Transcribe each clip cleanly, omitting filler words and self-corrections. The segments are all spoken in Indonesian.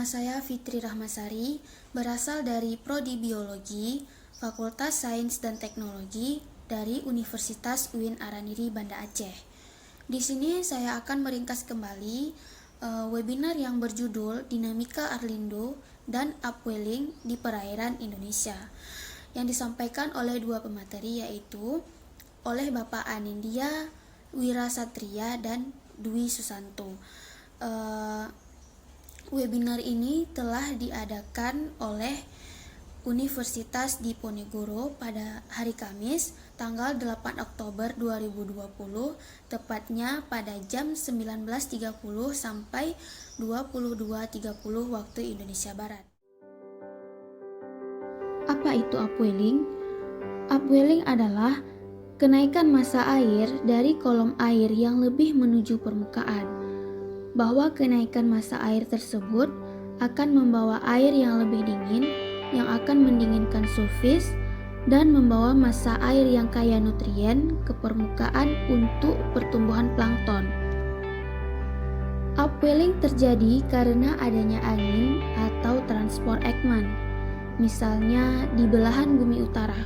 saya Fitri Rahmasari, berasal dari Prodi Biologi, Fakultas Sains dan Teknologi dari Universitas UIN Araniri Banda Aceh. Di sini saya akan meringkas kembali webinar yang berjudul Dinamika Arlindo dan Upwelling di Perairan Indonesia, yang disampaikan oleh dua pemateri, yaitu oleh Bapak Anindya Wirasatria dan Dwi Susanto. Webinar ini telah diadakan oleh Universitas Diponegoro pada hari Kamis tanggal 8 Oktober 2020, tepatnya pada jam 19.30 sampai 22.30 waktu Indonesia Barat. Apa itu upwelling? Upwelling adalah kenaikan massa air dari kolom air yang lebih menuju permukaan, bahwa kenaikan massa air tersebut akan membawa air yang lebih dingin yang akan mendinginkan surface dan membawa massa air yang kaya nutrien ke permukaan untuk pertumbuhan plankton. Upwelling terjadi karena adanya angin atau transport Ekman, misalnya di belahan bumi utara.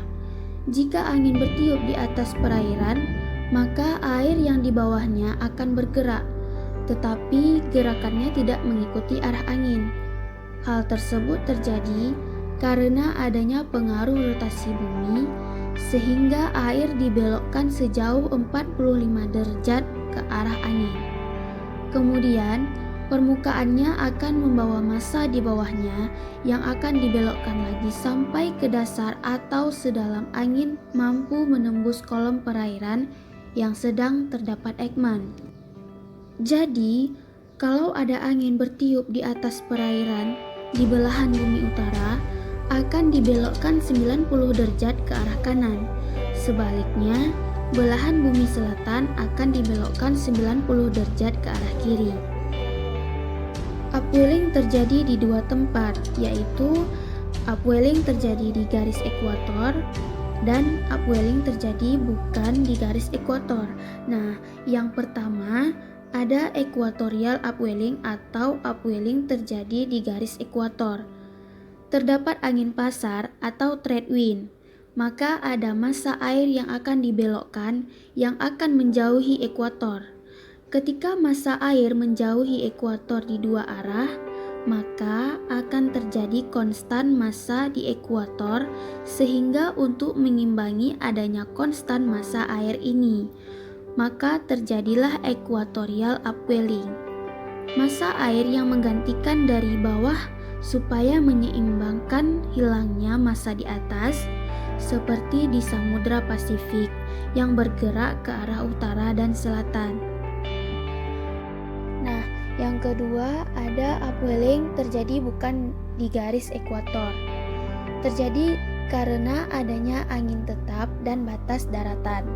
Jika angin bertiup di atas perairan, maka air yang di bawahnya akan bergerak, tetapi gerakannya tidak mengikuti arah angin. Hal tersebut terjadi karena adanya pengaruh rotasi bumi, sehingga air dibelokkan sejauh 45 derajat ke arah angin. Kemudian, permukaannya akan membawa massa di bawahnya yang akan dibelokkan lagi sampai ke dasar atau sedalam angin mampu menembus kolom perairan yang sedang terdapat Ekman. Jadi, kalau ada angin bertiup di atas perairan di belahan bumi utara, akan dibelokkan 90 derajat ke arah kanan. Sebaliknya, belahan bumi selatan akan dibelokkan 90 derajat ke arah kiri. Upwelling terjadi di dua tempat, yaitu upwelling terjadi di garis ekuator dan upwelling terjadi bukan di garis ekuator. Nah, yang pertama ada equatorial upwelling atau upwelling terjadi di garis ekuator. Terdapat angin pasar atau trade wind, maka ada massa air yang akan dibelokkan yang akan menjauhi ekuator. Ketika massa air menjauhi ekuator di dua arah, maka akan terjadi konstan massa di ekuator, sehingga untuk mengimbangi adanya konstan massa air ini, maka terjadilah equatorial upwelling. Massa air yang menggantikan dari bawah supaya menyeimbangkan hilangnya massa di atas, seperti di Samudra Pasifik yang bergerak ke arah utara dan selatan. Nah, yang kedua ada upwelling terjadi bukan di garis ekuator. Terjadi karena adanya angin tetap dan batas daratan.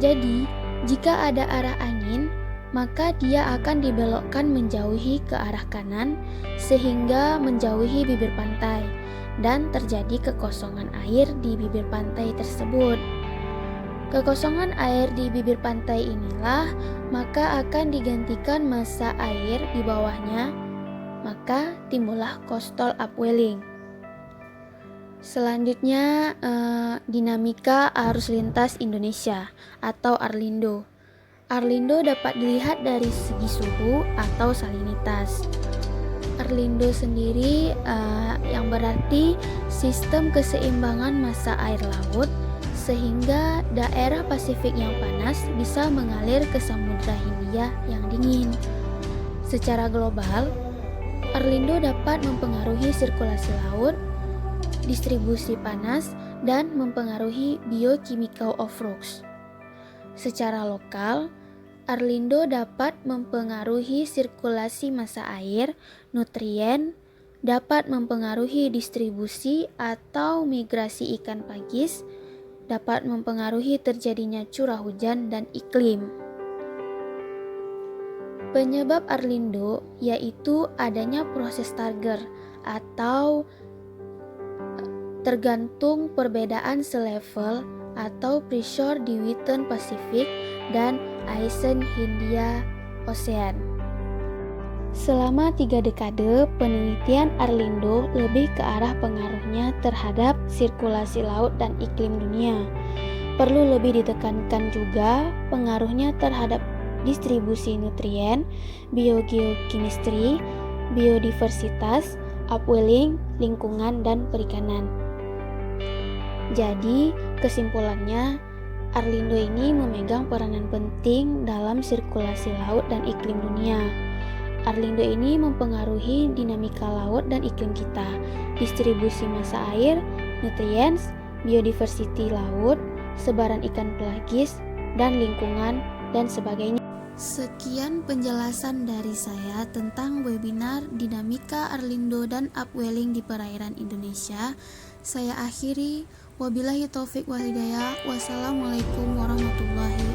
Jadi, jika ada arah angin, maka dia akan dibelokkan menjauhi ke arah kanan sehingga menjauhi bibir pantai dan terjadi kekosongan air di bibir pantai tersebut. Kekosongan air di bibir pantai inilah maka akan digantikan massa air di bawahnya, maka timbullah coastal upwelling. Selanjutnya, dinamika arus lintas Indonesia atau Arlindo. Arlindo dapat dilihat dari segi suhu atau salinitas. Arlindo sendiri yang berarti sistem keseimbangan massa air laut, sehingga daerah Pasifik yang panas bisa mengalir ke Samudra Hindia yang dingin. Secara global, Arlindo dapat mempengaruhi sirkulasi laut, distribusi panas, dan mempengaruhi biochemical of rocks. Secara lokal, Arlindo dapat mempengaruhi sirkulasi massa air, nutrien, dapat mempengaruhi distribusi atau migrasi ikan pagis, dapat mempengaruhi terjadinya curah hujan dan iklim. Penyebab Arlindo yaitu adanya proses Targer atau tergantung perbedaan selevel atau pressure di Western Pacific dan Eastern Hindia Ocean. Selama 3 dekade, penelitian Arlindo lebih ke arah pengaruhnya terhadap sirkulasi laut dan iklim dunia. Perlu lebih ditekankan juga pengaruhnya terhadap distribusi nutrien, biogeochemistry, biodiversitas, upwelling, lingkungan, dan perikanan. Jadi, kesimpulannya, Arlindo ini memegang peranan penting dalam sirkulasi laut dan iklim dunia. Arlindo ini mempengaruhi dinamika laut dan iklim kita, distribusi massa air, nutriens, biodiversity laut, sebaran ikan pelagis, dan lingkungan, dan sebagainya. Sekian penjelasan dari saya tentang webinar Dinamika Arlindo dan Upwelling di Perairan Indonesia. Saya akhiri, wabillahi taufik wal hidayah. Wassalamualaikum warahmatullahi